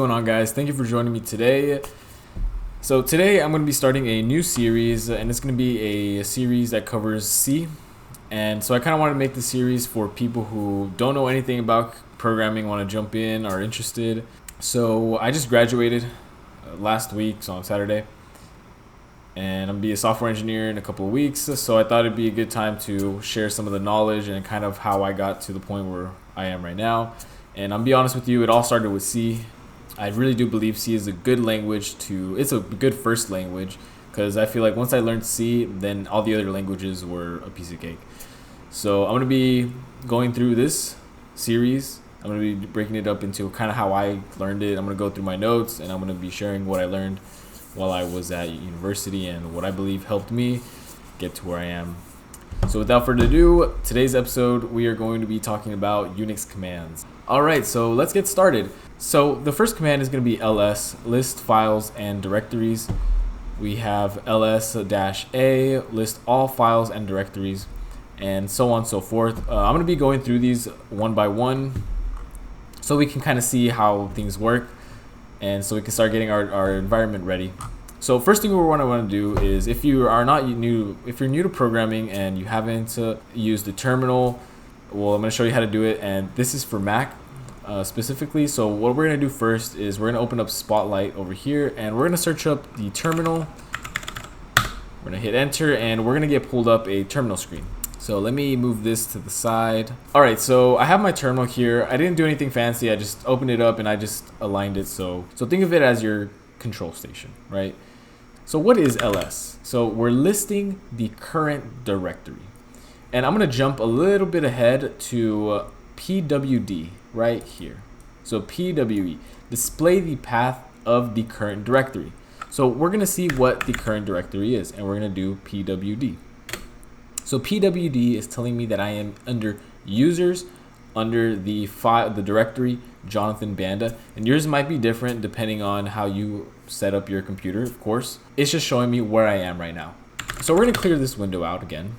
What's going on, guys? Thank you for joining me today. So today I'm going to be starting a new series, and it's going to be a series that covers C. And so I kind of want to make the series for people who don't know anything about programming, want to jump in, are interested. So I just graduated last week, so on Saturday, and I'm going to be a software engineer in a couple of weeks. So I thought it'd be a good time to share some of the knowledge and kind of how I got to the point where I am right now. And I'm be honest with you, it all started with C. I really do believe C is a good language it's a good first language, because I feel like once I learned C, then all the other languages were a piece of cake. So I'm going to be going through this series. I'm going to be breaking it up into kind of how I learned it. I'm going to go through my notes, and I'm going to be sharing what I learned while I was at university and what I believe helped me get to where I am. So without further ado, today's episode, we are going to be talking about Unix commands. Alright, so let's get started. So the first command is going to be ls, list files and directories. We have ls-a, list all files and directories, and so on and so forth. I'm going to be going through these one by one so we can kind of see how things work, and so we can start getting our environment ready. So first thing we want to do is, if you're new to programming and you haven't used the terminal, well, I'm going to show you how to do it, and this is for Mac specifically. So what we're going to do first is we're going to open up Spotlight over here, and we're going to search up the terminal. We're going to hit enter, and we're going to get pulled up a terminal screen. So let me move this to the side. Alright, so I have my terminal here. I didn't do anything fancy. I just opened it up and I just aligned it. So think of it as your control station, right? So what is ls? So we're listing the current directory. And I'm going to jump a little bit ahead to pwd right here. So pwe, display the path of the current directory. So we're going to see what the current directory is, and we're going to do pwd. So pwd is telling me that I am under users, under the directory Jonathan Banda, and yours might be different depending on how you set up your computer, of course. It's just showing me where I am right now. So we're going to clear this window out again.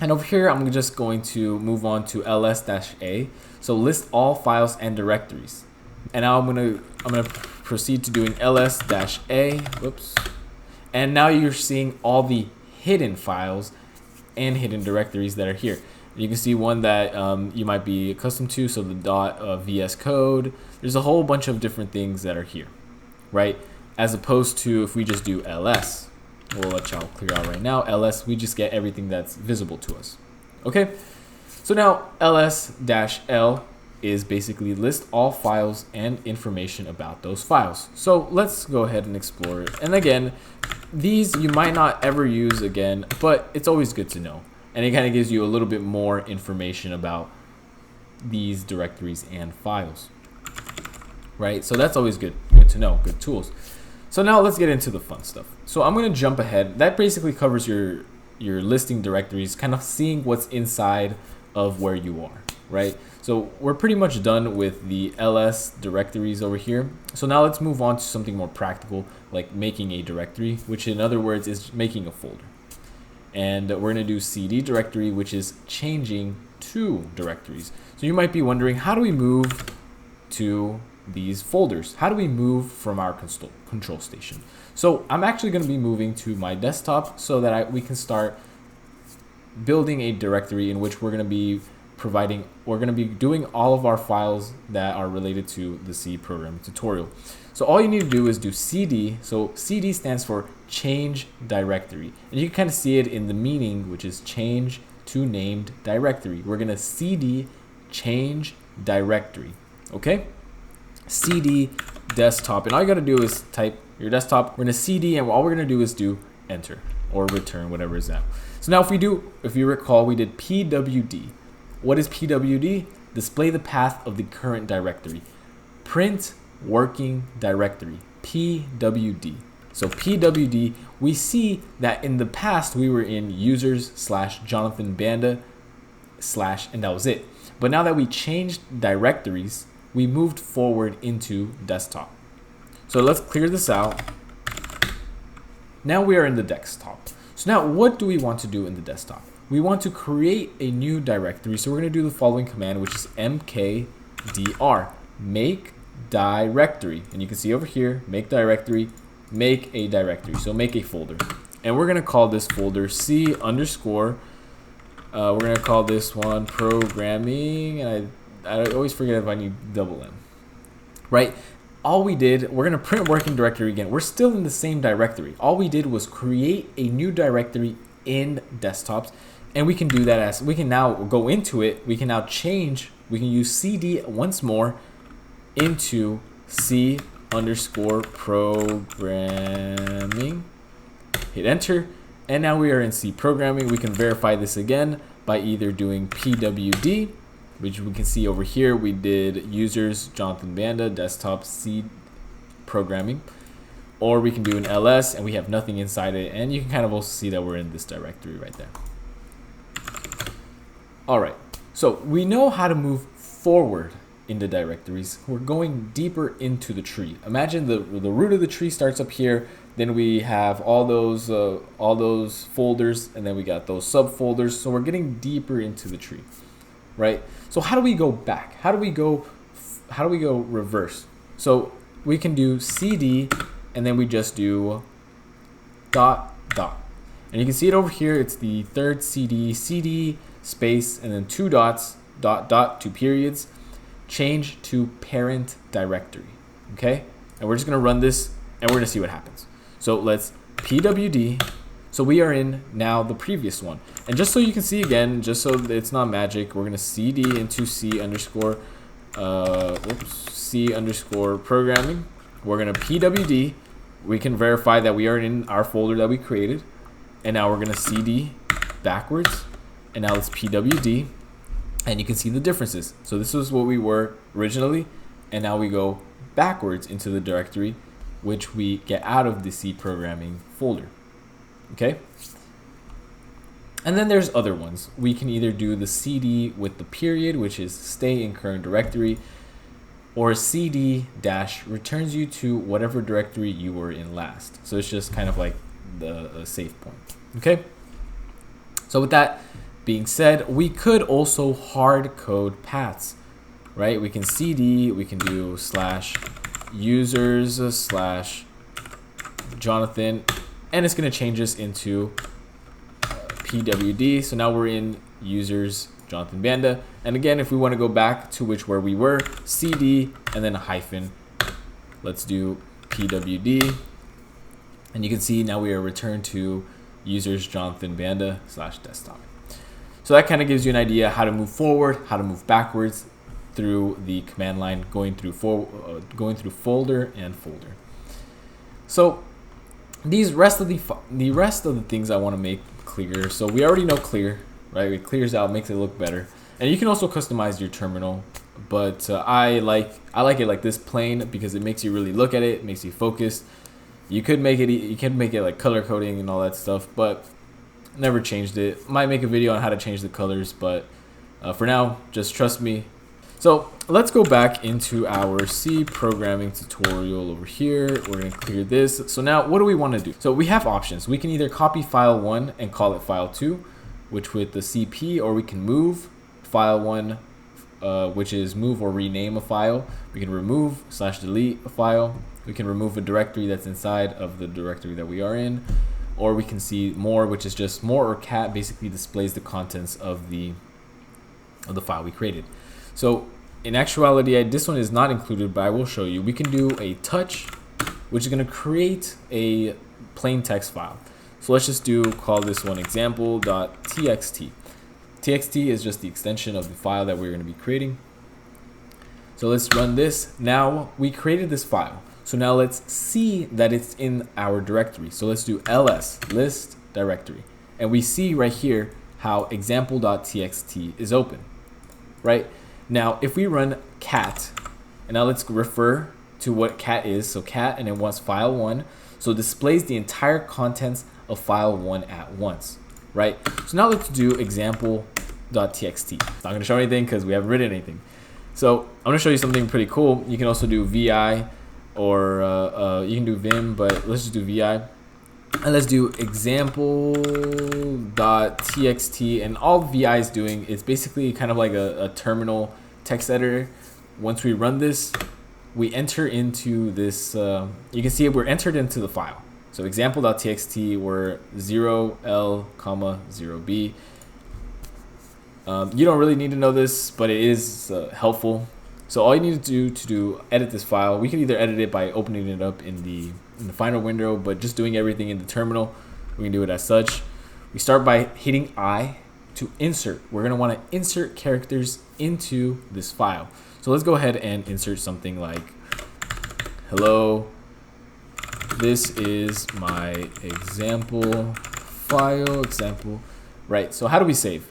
And over here, I'm just going to move on to ls-a. So list all files and directories. And now I'm gonna proceed to doing ls-a. Whoops. And now you're seeing all the hidden files and hidden directories that are here. You can see one that you might be accustomed to, so the .vs code. There's a whole bunch of different things that are here, right? As opposed to if we just do ls. We'll let y'all clear out right now. ls, we just get everything that's visible to us. Okay, so now ls-l is basically list all files and information about those files. So let's go ahead and explore it. And again, these you might not ever use again, but it's always good to know. And it kind of gives you a little bit more information about these directories and files, right? So that's always good to know, good tools. So now let's get into the fun stuff. So I'm going to jump ahead. That basically covers your listing directories, kind of seeing what's inside of where you are, right? So we're pretty much done with the ls directories over here. So now let's move on to something more practical, like making a directory, which in other words is making a folder. And we're going to do cd directory, which is changing to directories. So you might be wondering, how do we move to these folders? How do we move from our control station? So I'm actually going to be moving to my desktop so that we can start building a directory in which we're going to be doing all of our files that are related to the C program tutorial. So all you need to do is do cd. So cd stands for change directory, and you can kind of see it in the meaning, which is change to named directory. We're going to cd change directory. Okay, cd desktop, and all you got to do is type your desktop. We're going to cd, and all we're going to do is do enter or return, whatever is that. So now if you recall, we did pwd. What is pwd? Display the path of the current directory. Print working directory, pwd. So pwd, we see that in the past we were in users/Jonathan Banda / and that was it. But now that we changed directories, we moved forward into desktop. So let's clear this out. Now we are in the desktop. So now what do we want to do in the desktop? We want to create a new directory. So we're going to do the following command, which is mkdir, make directory. And you can see over here, make directory, make a directory. So make a folder. And we're going to call this folder C underscore. We're going to call this one programming. And I always forget if I need double M. Right? All we did, we're going to print working directory again. We're still in the same directory. All we did was create a new directory in desktops. And we can do that as, we can now go into it. We can now change, we can use CD once more into C underscore programming. Hit enter. And now we are in C programming. We can verify this again by either doing pwd, which we can see over here. We did users Jonathan Banda, desktop C programming. Or we can do an ls and we have nothing inside it. And you can kind of also see that we're in this directory right there. All right, so we know how to move forward into directories. We're going deeper into the tree. Imagine the root of the tree starts up here. Then we have all those folders, and then we got those subfolders. So we're getting deeper into the tree, right? So how do we go back? How do we go reverse? So we can do CD, and then we just do dot dot, and you can see it over here. It's the third CD space and then 2 dots, dot dot, 2 periods, change to parent directory. Okay, and we're just gonna run this and we're gonna see what happens. So let's pwd. So we are in now the previous one, and just so you can see again, just so it's not magic, we're gonna CD into C underscore programming. We're gonna pwd. We can verify that we are in our folder that we created, and now we're gonna CD backwards. And now let's pwd, and you can see the differences. So this is what we were originally, and now we go backwards into the directory, which we get out of the C programming folder. Okay? And then there's other ones. We can either do the CD with the period, which is stay in current directory, or CD dash returns you to whatever directory you were in last. So it's just kind of like the save point. Okay? So with that being said, we could also hard code paths, right? We can CD, we can do /users/Jonathan, and it's going to change us into pwd. So now we're in users Jonathan Banda, and again, if we want to go back to where we were, CD and then a hyphen. Let's do pwd, and you can see now we are returned to users Jonathan Banda /desktop. So that kind of gives you an idea how to move forward, how to move backwards through the command line, going through folder and folder. So the rest of the things I want to make clear. So we already know clear, right? It clears out, makes it look better, and you can also customize your terminal. But I like it like this, plain, because it makes you really look at it, it makes you focus. You can make it like color coding and all that stuff, but never changed it. Might make a video on how to change the colors, but for now, just trust me. So let's go back into our C programming tutorial over here. We're going to clear this. So now what do we want to do? So we have options. We can either copy file 1 and call it file 2, which with the CP, or we can move file 1, which is move or rename a file. We can remove /delete a file. We can remove a directory that's inside of the directory that we are in. Or we can see more, which is just more or cat basically displays the contents of the file we created. So in actuality, this one is not included, but I will show you. We can do a touch, which is going to create a plain text file. So let's just call this one example.txt. TXT is just the extension of the file that we're going to be creating. So let's run this. Now we created this file. So now let's see that it's in our directory. So let's do ls, list directory. And we see right here how example.txt is open, right? Now, if we run cat, and now let's refer to what cat is. So cat, and it wants file 1. So it displays the entire contents of file 1 at once, right? So now let's do example.txt. Not going to show anything because we haven't written anything. So I'm going to show you something pretty cool. You can also do vi, or you can do vim, but let's just do vi. And let's do example.txt, and all vi is doing is basically kind of like a terminal text editor. Once we run this, we enter into this, you can see we're entered into the file. So example.txt, we're 0L, 0B. You don't really need to know this, but it is helpful. So all you need to do edit this file, we can either edit it by opening it up in the final window, but just doing everything in the terminal, we can do it as such. We start by hitting I to insert. We're going to want to insert characters into this file. So let's go ahead and insert something like, hello, this is my example file, example, right? So how do we save?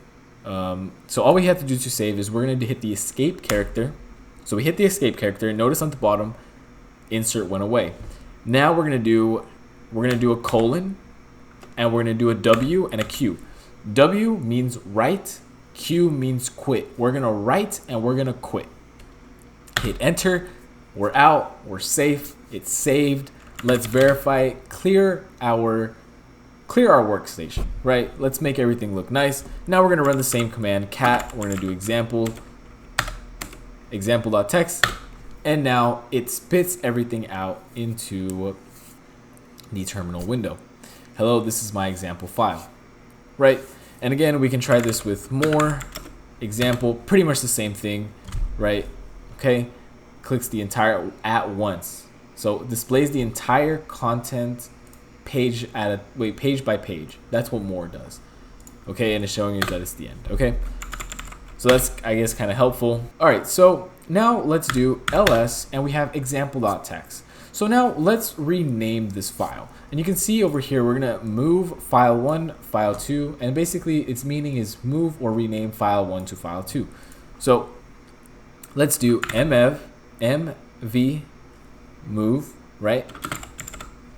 So all we have to do to save is we're going to hit the escape character. So we hit the escape character, notice on the bottom, insert went away. Now we're going to do a colon, and we're going to do a W and a Q. W means write, Q means quit. We're going to write and we're going to quit. Hit enter, we're out, we're safe, it's saved. Let's verify, clear our workstation, right? Let's make everything look nice. Now we're going to run the same command, cat, we're going to do example.text, and now it spits everything out into the terminal window. Hello, this is my example file, right? And again, we can try this with more example, pretty much the same thing, right? Okay, clicks the entire at once. So displays the entire content page page by page. That's what more does. Okay, and it's showing you that it's the end. Okay, so that's, I guess, kind of helpful. All right, so now let's do ls, and we have example.text. So now let's rename this file. And you can see over here, we're gonna move file 1, file 2, and basically its meaning is move or rename file 1 to file 2. So let's do mv move, right?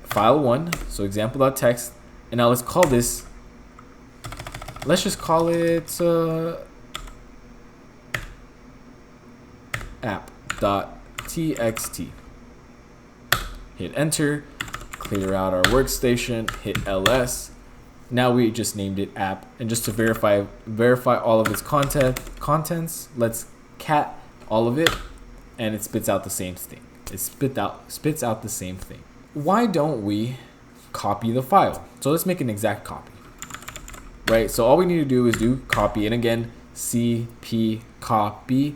File 1, so example.text, and now let's call this, let's just call it app.txt. Hit enter, clear out our workstation, hit ls. Now we just named it app, and just to verify all of its contents, let's cat all of it, and it spits out the same thing. It spits out the same thing. Why don't we copy the file? So let's make an exact copy, right? So all we need to do is do copy, and again, cp copy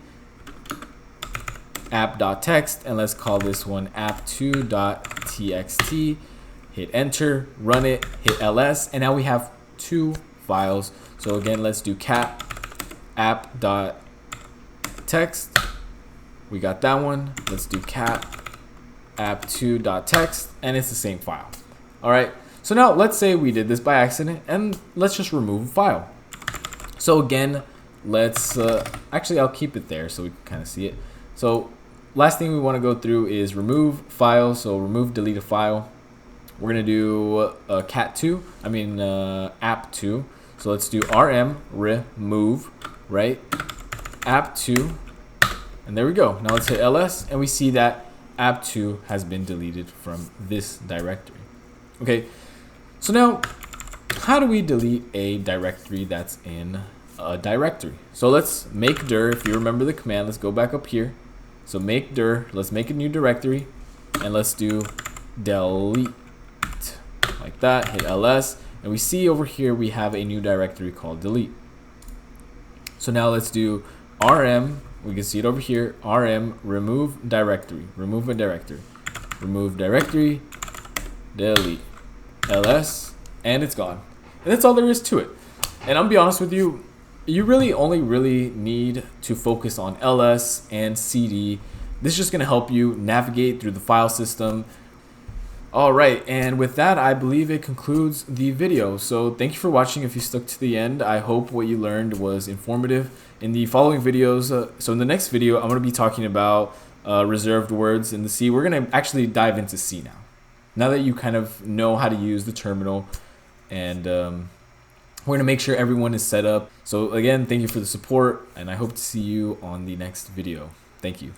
app.text, and let's call this one app2.txt. Hit enter, run it, hit ls, and now we have two files. So again, let's do cat app.text. We got that one. Let's do cat app2.text, and it's the same file. All right, so now let's say we did this by accident, and let's just remove a file. So again, let's actually, I'll keep it there so we can kind of see it. So last thing we want to go through is remove file. So remove, delete a file. We're gonna do app2. So let's do rm remove, right? app2, and there we go. Now let's hit ls, and we see that app2 has been deleted from this directory. Okay, so now how do we delete a directory that's in a directory? So let's make dir. If you remember the command, let's go back up here. So make dir, let's make a new directory, and let's do delete, like that, hit ls, and we see over here we have a new directory called delete. So now let's do rm, we can see it over here, rm remove directory, remove a directory, remove directory, delete, ls, and it's gone. And that's all there is to it. And I'll be honest with you, you really only need to focus on ls and cd. This is just going to help you navigate through the file system. All right, and with that, I believe it concludes the video. So thank you for watching. If you stuck to the end, I hope what you learned was informative. In the following videos, so in the next video, I'm going to be talking about reserved words in the C. We're going to actually dive into C now. Now that you kind of know how to use the terminal, and we're going to make sure everyone is set up. So again, thank you for the support, and I hope to see you on the next video. Thank you.